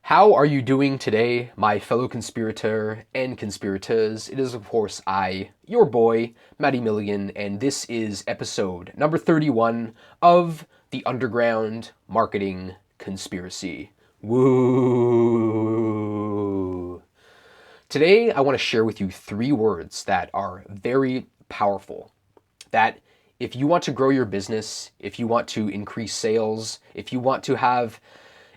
How are you doing today, my fellow conspirator and conspirators? It is, of course, I, your boy, Matty Milligan, and this is episode number 31 of the Underground Marketing Conspiracy. Woo! Today, I want to share with you three words that are very powerful. That if you want to grow your business, if you want to increase sales, if you want to have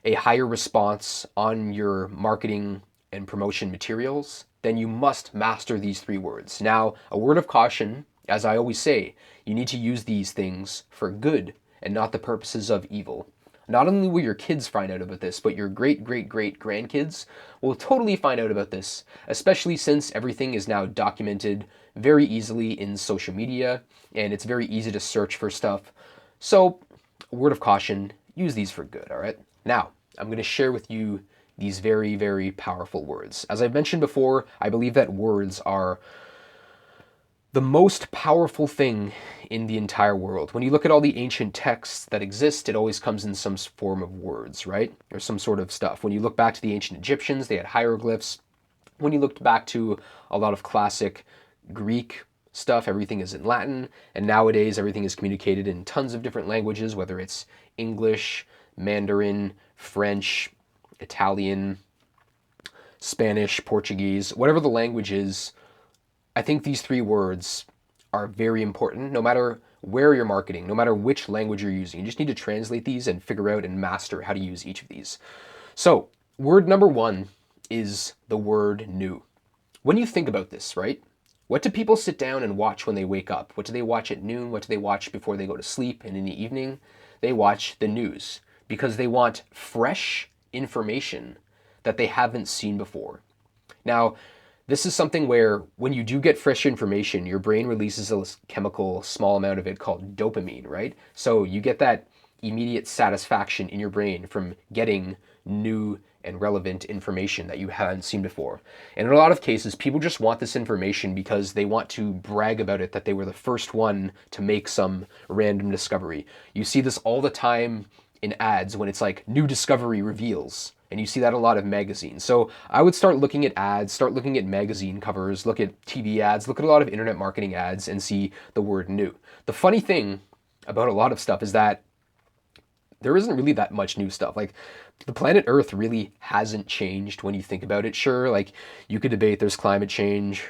a higher response on your marketing and promotion materials, then you must master these three words. Now, a word of caution, as I always say, you need to use these things for good and not the purposes of evil. Not only will your kids find out about this, but your great grandkids will totally find out about this, especially since everything is now documented very easily in social media and it's very easy to search for stuff. So, word of caution, use these for good, all right? Now, I'm going to share with you these very powerful words. As I've mentioned before, I believe that words are the most powerful thing in the entire world. When you look at all the ancient texts that exist, it always comes in some form of words, right? Or some sort of stuff. When you look back to the ancient Egyptians, they had hieroglyphs. When you looked back to a lot of classic Greek stuff, everything is in Latin. And nowadays, everything is communicated in tons of different languages, whether it's English, Mandarin, French, Italian, Spanish, Portuguese, whatever the language is. I think these three words are very important no matter where you're marketing, no matter which language you're using. You just need to translate these and figure out and master how to use each of these. So, word number one is the word new. When you think about this, right? What do people sit down and watch when they wake up? What do they watch at noon? What do they watch before they go to sleep and in the evening? They watch the news because they want fresh information that they haven't seen before. Now, this is something where when you do get fresh information, your brain releases a chemical, small amount of it called dopamine, right? So you get that immediate satisfaction in your brain from getting new and relevant information that you haven't seen before. And in a lot of cases, people just want this information because they want to brag about it, that they were the first one to make some random discovery. You see this all the time in ads when it's like new discovery reveals. And you see that a lot of magazines. So I would start looking at ads, start looking at magazine covers, look at TV ads, look at a lot of internet marketing ads and see the word new. The funny thing about a lot of stuff is that there isn't really that much new stuff. Like the planet Earth really hasn't changed when you think about it. Sure, like you could debate there's climate change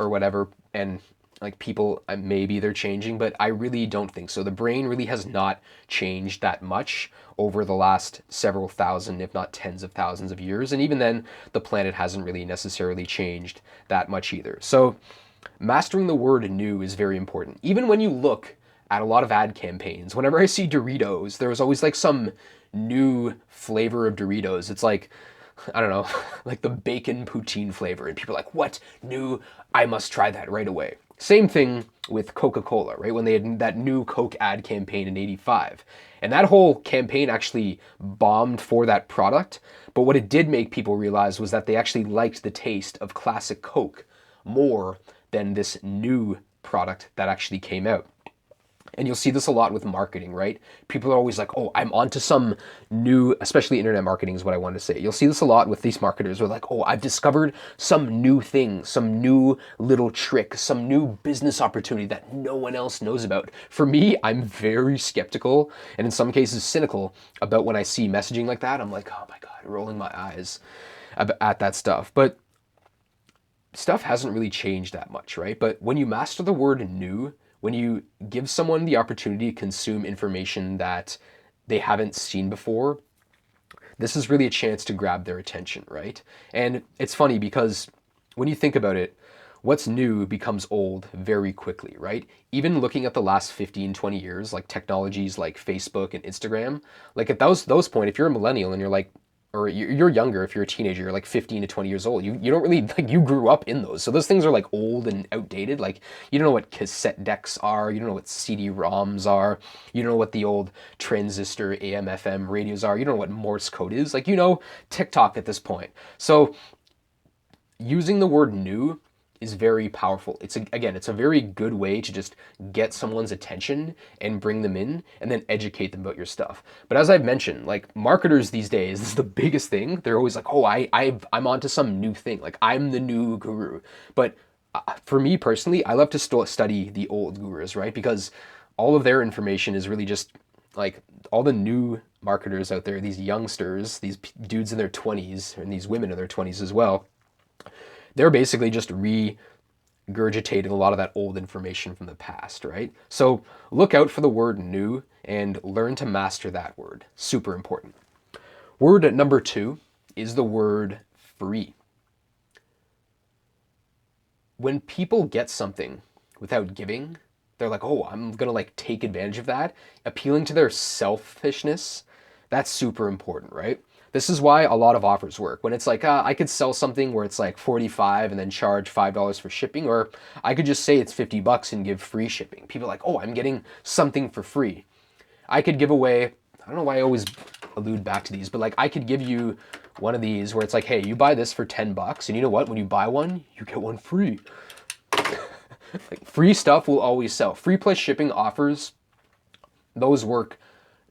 or whatever, and like people, maybe they're changing, but I really don't think so. The brain really has not changed that much over the last several thousand, if not tens of thousands of years. And even then, the planet hasn't really necessarily changed that much either. So mastering the word new is very important. Even when you look at a lot of ad campaigns, whenever I see Doritos, there was always like some new flavor of Doritos. It's like, I don't know, like the bacon poutine flavor. And people are like, what? New? I must try that right away. Same thing with Coca-Cola, right? When they had that new Coke ad campaign in '85. And that whole campaign actually bombed for that product. But what it did make people realize was that they actually liked the taste of classic Coke more than this new product that actually came out. And you'll see this a lot with marketing, right? People are always like, oh, I'm onto some new, especially internet marketing is what I wanted to say. You'll see this a lot with these marketers who are like, oh, I've discovered some new thing, some new little trick, some new business opportunity that no one else knows about. For me, I'm very skeptical and in some cases cynical about when I see messaging like that. I'm like, oh my God, rolling my eyes at that stuff. But stuff hasn't really changed that much, right? But when you master the word new, when you give someone the opportunity to consume information that they haven't seen before, this is really a chance to grab their attention, right? And it's funny because when you think about it, what's new becomes old very quickly, right? Even looking at the last 15, 20 years, like technologies like Facebook and Instagram, like at those point, if you're a millennial and you're like, or you're younger, if you're a teenager, you're like 15 to 20 years old. You don't really, like, you grew up in those. So those things are like old and outdated. Like you don't know what cassette decks are. You don't know what CD-ROMs are. You don't know what the old transistor AM/FM radios are. You don't know what Morse code is. Like, you know, TikTok at this point. So using the word new is very powerful. It's a very good way to just get someone's attention and bring them in and then educate them about your stuff. But as I've mentioned, like marketers these days, this is the biggest thing. They're always like, "Oh, I'm onto some new thing. Like I'm the new guru." But for me personally, I love to study the old gurus, right? Because all of their information is really just like all the new marketers out there, these youngsters, these dudes in their 20s and these women in their 20s as well. They're basically just regurgitating a lot of that old information from the past, right? So look out for the word new and learn to master that word. Super important. Word number 2 is the word free. When people get something without giving, they're like, "Oh, I'm gonna like take advantage of that," appealing to their selfishness. That's super important, right? This is why a lot of offers work. When it's like, I could sell something where it's like 45 and then charge $5 for shipping, or I could just say it's $50 and give free shipping. People are like, "Oh, I'm getting something for free." I could give away, I don't know why I always allude back to these, but like I could give you one of these where it's like, "Hey, you buy this for $10, and you know what? When you buy one, you get one free." Like free stuff will always sell. Free plus shipping offers, those work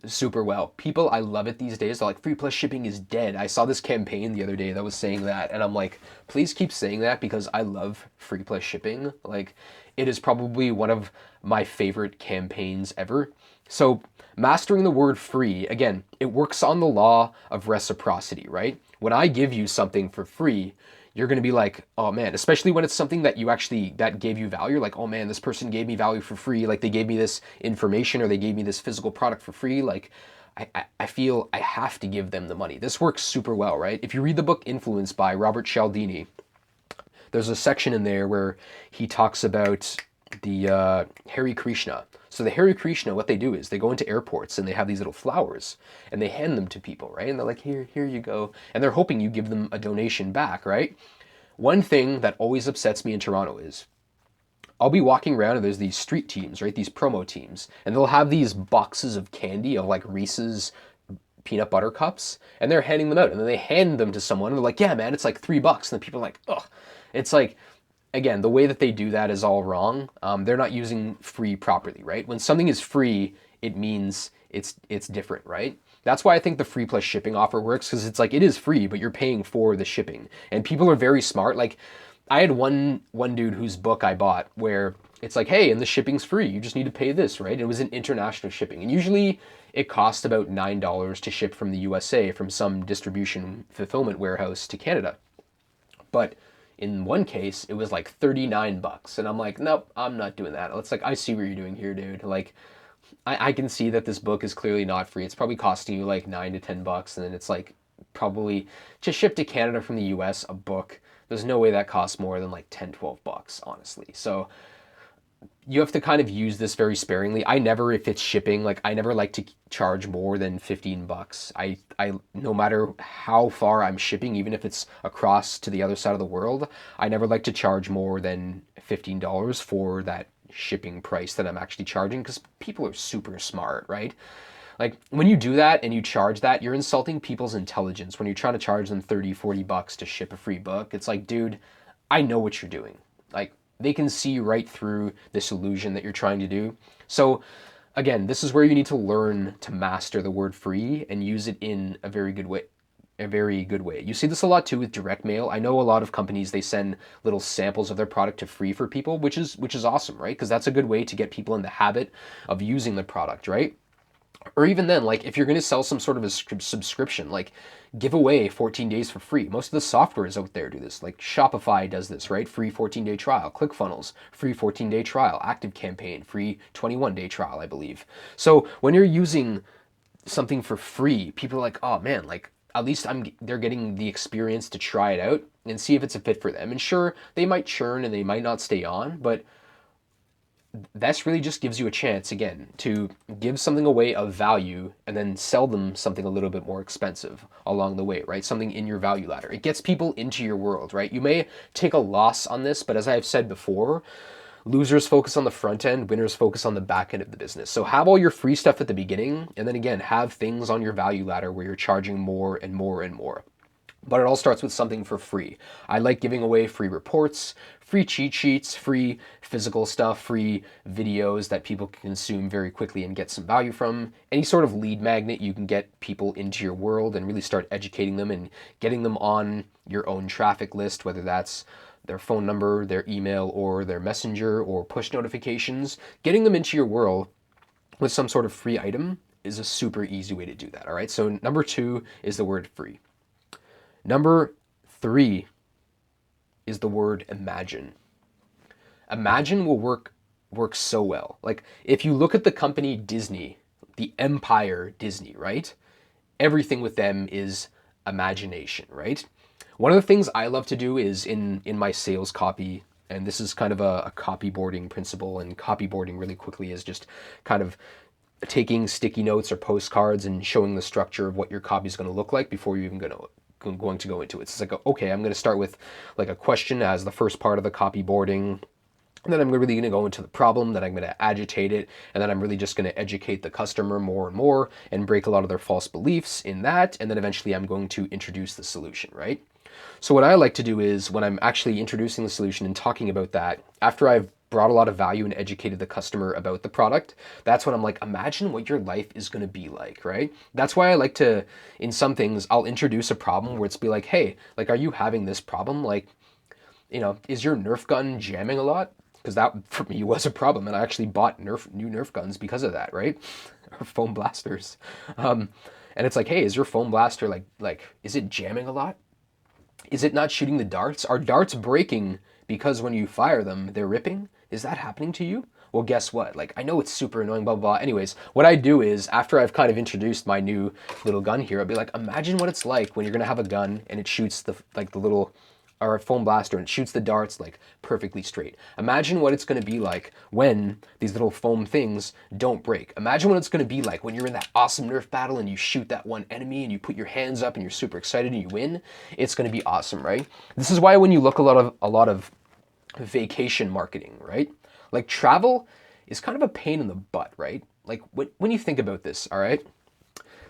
super well. People, I love it these days. They're like, "Free plus shipping is dead." I saw this campaign the other day that was saying that, and I'm like, please keep saying that because I love free plus shipping. Like, it is probably one of my favorite campaigns ever. So, mastering the word free, again, it works on the law of reciprocity, right? When I give you something for free, you're going to be like, "Oh man," especially when it's something that you actually, that gave you value. Like, "Oh man, this person gave me value for free. Like they gave me this information or they gave me this physical product for free." Like I feel I have to give them the money. This works super well, right? If you read the book Influence by Robert Cialdini, there's a section in there where he talks about the Hare Krishna. So the Hare Krishna, what they do is they go into airports and they have these little flowers and they hand them to people, right? And they're like, here you go. And they're hoping you give them a donation back, right? One thing that always upsets me in Toronto is I'll be walking around and there's these street teams, right? These promo teams, and they'll have these boxes of candy of like Reese's peanut butter cups, and they're handing them out, and then they hand them to someone, and they're like, "Yeah, man, it's like $3," and the people are like, "Ugh." It's like, again, the way that they do that is all wrong. They're not using free properly, right? When something is free, it means it's different, right? That's why I think the free plus shipping offer works, because it's like it is free, but you're paying for the shipping, and people are very smart. Like, I had one dude whose book I bought where it's like, "Hey, and the shipping's free. You just need to pay this," right? It was an international shipping, and usually it costs about $9 to ship from the USA from some distribution fulfillment warehouse to Canada. But in one case, it was like $39, and I'm like, "Nope, I'm not doing that." It's like, I see what you're doing here, dude. Like, I can see that this book is clearly not free. It's probably costing you like $9 to $10, and then it's like probably to ship to Canada from the US a book. There's no way that costs more than like $10-12, honestly. So you have to kind of use this very sparingly. I never, if it's shipping, like I never like to charge more than $15. I no matter how far I'm shipping, even if it's across to the other side of the world, I never like to charge more than $15 for that shipping price that I'm actually charging, because people are super smart, right? Like when you do that and you charge that, you're insulting people's intelligence. When you're trying to charge them $30-40 to ship a free book, it's like, dude, I know what you're doing. Like, they can see right through this illusion that you're trying to do. So again, this is where you need to learn to master the word free and use it in a very good way. A very good way. You see this a lot too with direct mail. I know a lot of companies, they send little samples of their product to free for people, which is awesome, right? Because that's a good way to get people in the habit of using the product, right? Or even then, like if you're going to sell some sort of a subscription, like give away 14 days for free. Most of the softwares out there do this. Like Shopify does this, right? Free 14-day trial. ClickFunnels, free 14-day trial. ActiveCampaign, free 21-day trial, I believe. So when you're using something for free, people are like, "Oh man, like at least they're getting the experience to try it out and see if it's a fit for them." And sure, they might churn and they might not stay on, but that's really just gives you a chance, again, to give something away of value and then sell them something a little bit more expensive along the way, right? Something in your value ladder. It gets people into your world, right? You may take a loss on this, but as I have said before, losers focus on the front end, winners focus on the back end of the business. So have all your free stuff at the beginning, and then again, have things on your value ladder where you're charging more and more and more. But it all starts with something for free. I like giving away free reports, free cheat sheets, free physical stuff, free videos that people can consume very quickly and get some value from. Any sort of lead magnet you can get people into your world and really start educating them and getting them on your own traffic list, whether that's their phone number, their email, or their messenger or push notifications. Getting them into your world with some sort of free item is a super easy way to do that. All right. So number 2 is the word free. Number 3 is the word imagine. Imagine will work so well. Like if you look at the company Disney, the empire Disney, right? Everything with them is imagination, right? One of the things I love to do is in my sales copy, and this is kind of a copyboarding principle, and copyboarding really quickly is just kind of taking sticky notes or postcards and showing the structure of what your copy is going to look like before you're even going to go into it. So it's like, okay, I'm going to start with like a question as the first part of the copyboarding. And then I'm really going to go into the problem, then I'm going to agitate it, and then I'm really just going to educate the customer more and more and break a lot of their false beliefs in that. And then eventually I'm going to introduce the solution, right? So what I like to do is when I'm actually introducing the solution and talking about that, after I've brought a lot of value and educated the customer about the product, that's when I'm like, imagine what your life is going to be like, right? That's why I like to, in some things, I'll introduce a problem where it's be like, hey, like, are you having this problem? Like, is your Nerf gun jamming a lot? Because that for me was a problem, and I actually bought new Nerf guns because of that, right? Or foam blasters, and it's like, hey, is your foam blaster like is it jamming a lot? Is it not shooting the darts? Are darts breaking because when you fire them, they're ripping? Is that happening to you? Well, guess what? Like, I know it's super annoying, blah, blah, blah. Anyways, what I do is, after I've kind of introduced my new little gun here, I'll be like, imagine what it's like when you're going to have a gun and it shoots the little, or a foam blaster, and it shoots the darts like perfectly straight. Imagine what it's going to be like when these little foam things don't break. Imagine what it's going to be like when you're in that awesome Nerf battle and you shoot that one enemy and you put your hands up and you're super excited and you win. It's going to be awesome, right? This is why when you look a lot of vacation marketing, right? Like travel is kind of a pain in the butt, right? Like when you think about this, all right?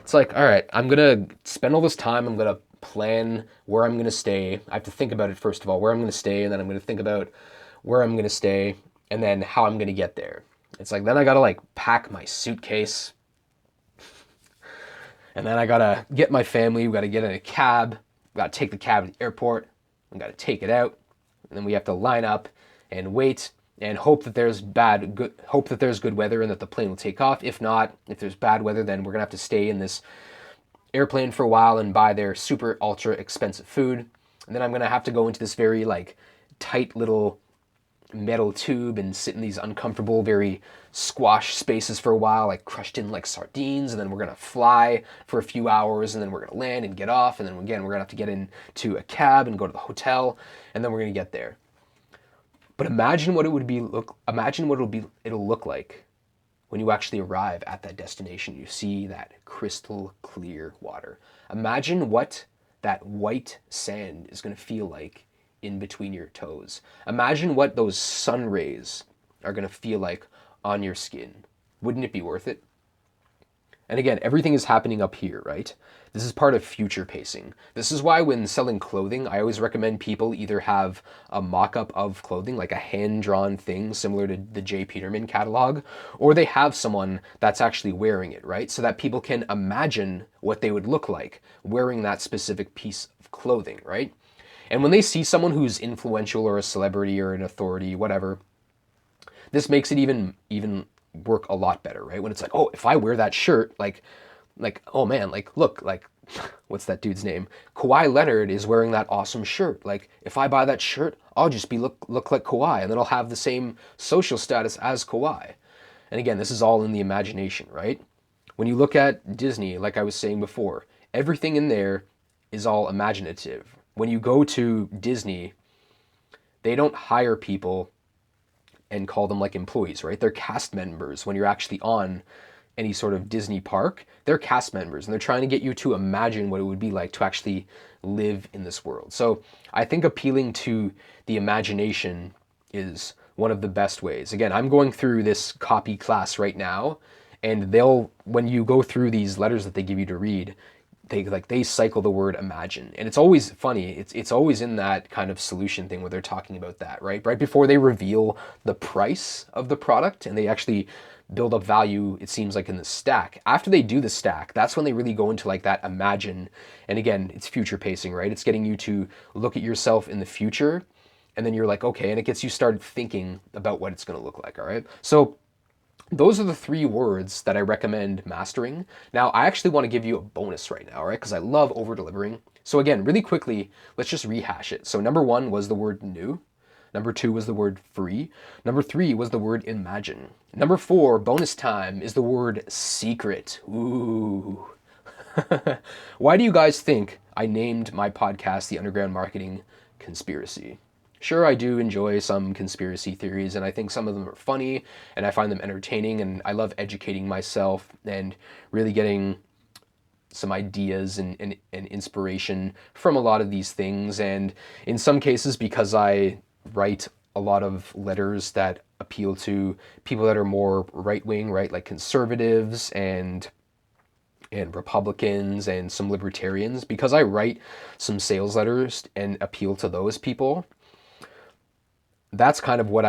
It's like, all right, I'm going to spend all this time, I'm going to plan where I'm going to stay. I have to think about it first of all, where I'm going to stay, and then I'm going to think about where I'm going to stay, and then how I'm going to get there. It's like, then I got to like pack my suitcase, and then I got to get my family, we got to get in a cab, we got to take the cab to the airport, we got to take it out, and then we have to line up and wait and hope that there's good weather and that the plane will take off. If not, if there's bad weather, then we're going to have to stay in this airplane for a while and buy their super ultra expensive food. And then I'm going to have to go into this very like tight little metal tube and sit in these uncomfortable, very squash spaces for a while, like crushed in like sardines. And then we're going to fly for a few hours, and then we're going to land and get off. And then again, we're going to have to get into a cab and go to the hotel, and then we're going to get there. But imagine what it'll look like when you actually arrive at that destination. You see that crystal clear water. Imagine what that white sand is going to feel like in between your toes. Imagine what those sun rays are going to feel like on your skin. Wouldn't it be worth it? And again, everything is happening up here, right? This is part of future pacing. This is why when selling clothing, I always recommend people either have a mock-up of clothing, like a hand-drawn thing similar to the J. Peterman catalog, or they have someone that's actually wearing it, right? So that people can imagine what they would look like wearing that specific piece of clothing, right? And when they see someone who's influential or a celebrity or an authority, whatever, this makes it even work a lot better, right? When it's like, oh, if I wear that shirt, like, oh man, like, look, like, what's that dude's name? Kawhi Leonard is wearing that awesome shirt. Like, if I buy that shirt, I'll just look like Kawhi, and then I'll have the same social status as Kawhi. And again, this is all in the imagination, right? When you look at Disney, like I was saying before, everything in there is all imaginative. When you go to Disney, they don't hire people and call them like employees, right? They're cast members. When you're actually on any sort of Disney park, they're cast members, and they're trying to get you to imagine what it would be like to actually live in this world. So I think appealing to the imagination is one of the best ways. Again, I'm going through this copy class right now, and when you go through these letters that they give you to read, they cycle the word imagine, and it's always funny. It's always in that kind of solution thing where they're talking about that, right before they reveal the price of the product, and they actually build up value, it seems like, in the stack. After they do the stack, that's when they really go into like that imagine. And again, it's future pacing, right? It's getting you to look at yourself in the future, and then you're like, okay, and it gets you started thinking about what it's going to look like. All right, so those are the three words that I recommend mastering. Now, I actually want to give you a bonus right now, right? Because I love over delivering. So again, really quickly, let's just rehash it. So number one was the word new. Number two was the word free. Number three was the word imagine. Number four, bonus time, is the word secret. Ooh. Why do you guys think I named my podcast The Underground Marketing Conspiracy? Sure, I do enjoy some conspiracy theories, and I think some of them are funny, and I find them entertaining, and I love educating myself and really getting some ideas and inspiration from a lot of these things. And in some cases, because I write a lot of letters that appeal to people that are more right-wing, right, like conservatives and Republicans and some libertarians, because I write some sales letters and appeal to those people, that's kind of what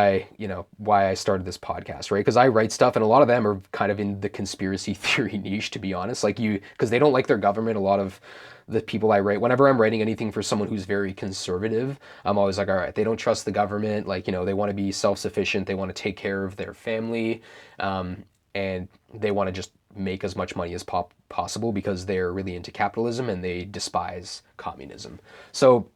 why I started this podcast, right? Because I write stuff, and a lot of them are kind of in the conspiracy theory niche, to be honest. Like because they don't like their government. A lot of the people I write, whenever I'm writing anything for someone who's very conservative, I'm always like, all right, they don't trust the government. Like, they want to be self-sufficient. They want to take care of their family, and they want to just make as much money as possible because they're really into capitalism and they despise communism. So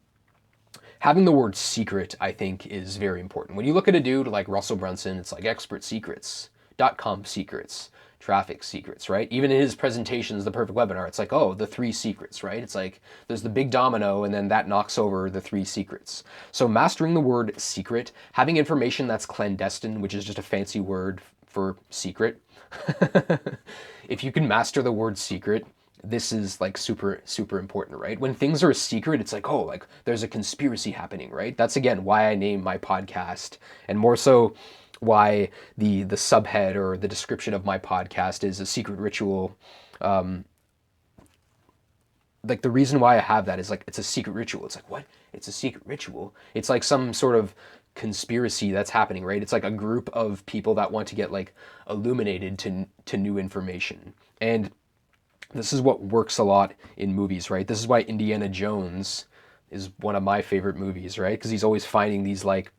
having the word secret, I think, is very important. When you look at a dude like Russell Brunson, it's like expert secrets, .com secrets, traffic secrets, right? Even in his presentations, The Perfect Webinar, it's like, oh, the three secrets, right? It's like there's the big domino, and then that knocks over the three secrets. So mastering the word secret, having information that's clandestine, which is just a fancy word for secret. If you can master the word secret, this is like super, super important, right? When things are a secret, it's like, oh, like there's a conspiracy happening, right? That's again why I named my podcast, and more so why the subhead or the description of my podcast is a secret ritual. Like the reason why I have that is like it's a secret ritual. It's like, what? It's a secret ritual. It's like some sort of conspiracy that's happening, right? It's like a group of people that want to get like illuminated to new information. And this is what works a lot in movies, right? This is why Indiana Jones is one of my favorite movies, right? Because he's always finding these like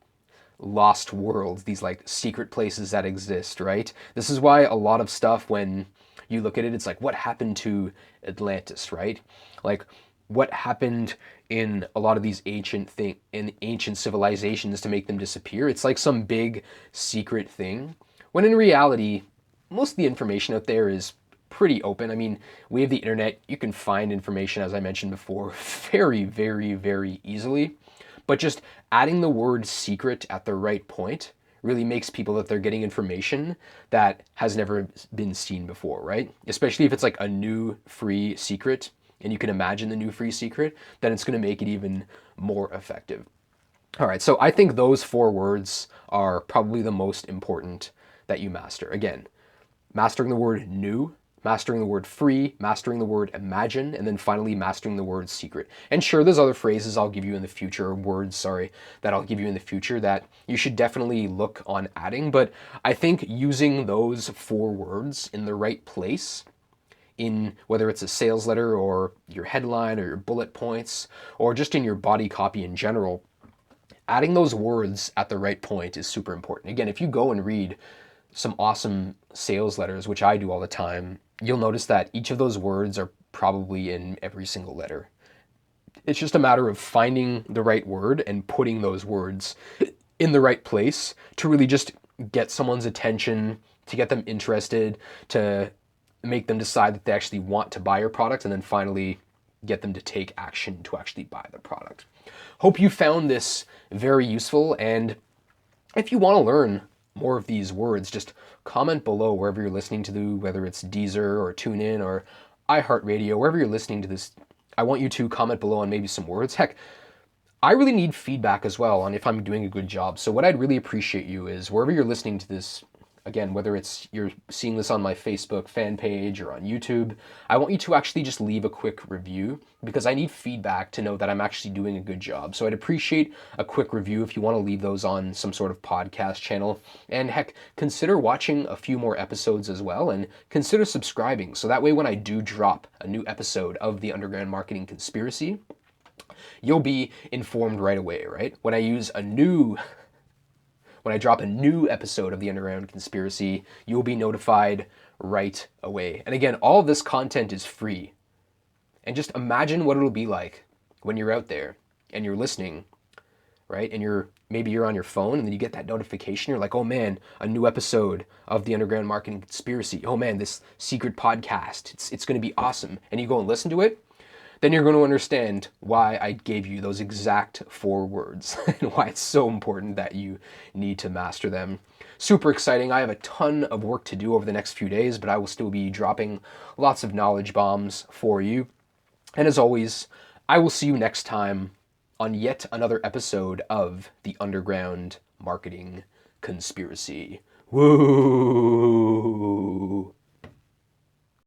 lost worlds, these like secret places that exist, right? This is why a lot of stuff, when you look at it, it's like, what happened to Atlantis, right? Like, what happened in a lot of these ancient civilizations to make them disappear? It's like some big secret thing, when in reality, most of the information out there is pretty open. I mean, we have the internet. You can find information, as I mentioned before, very, very, very easily. But just adding the word secret at the right point really makes people that they're getting information that has never been seen before, right? Especially if it's like a new free secret, and you can imagine the new free secret, then it's going to make it even more effective. All right, so I think those four words are probably the most important that you master. Again, mastering the word new, mastering the word free, mastering the word imagine, and then finally mastering the word secret. And sure, there's other phrases I'll give you in the future, or words, sorry, that I'll give you in the future that you should definitely look on adding. But I think using those four words in the right place, in whether it's a sales letter or your headline or your bullet points, or just in your body copy in general, adding those words at the right point is super important. Again, if you go and read some awesome sales letters, which I do all the time, you'll notice that each of those words are probably in every single letter. It's just a matter of finding the right word and putting those words in the right place to really just get someone's attention, to get them interested, to make them decide that they actually want to buy your product, and then finally get them to take action to actually buy the product. Hope you found this very useful, and if you want to learn more of these words, just comment below wherever you're listening to whether it's Deezer or TuneIn or iHeartRadio, wherever you're listening to this. I want you to comment below on maybe some words. Heck, I really need feedback as well on if I'm doing a good job. So what I'd really appreciate you is wherever you're listening to this again, whether it's you're seeing this on my Facebook fan page or on YouTube, I want you to actually just leave a quick review because I need feedback to know that I'm actually doing a good job. So I'd appreciate a quick review if you want to leave those on some sort of podcast channel. And heck, consider watching a few more episodes as well, and consider subscribing. So that way when I do drop a new episode of the Underground Marketing Conspiracy, you'll be informed right away, right? When I drop a new episode of the Underground Conspiracy, you'll be notified right away. And again, all of this content is free. And just imagine what it'll be like when you're out there and you're listening, right? And maybe you're on your phone and then you get that notification. You're like, oh man, a new episode of the Underground Marketing Conspiracy. Oh man, this secret podcast. It's going to be awesome. And you go and listen to it. Then you're going to understand why I gave you those exact 4 words and why it's so important that you need to master them. Super exciting. I have a ton of work to do over the next few days, but I will still be dropping lots of knowledge bombs for you. And as always, I will see you next time on yet another episode of the Underground Marketing Conspiracy. Woo!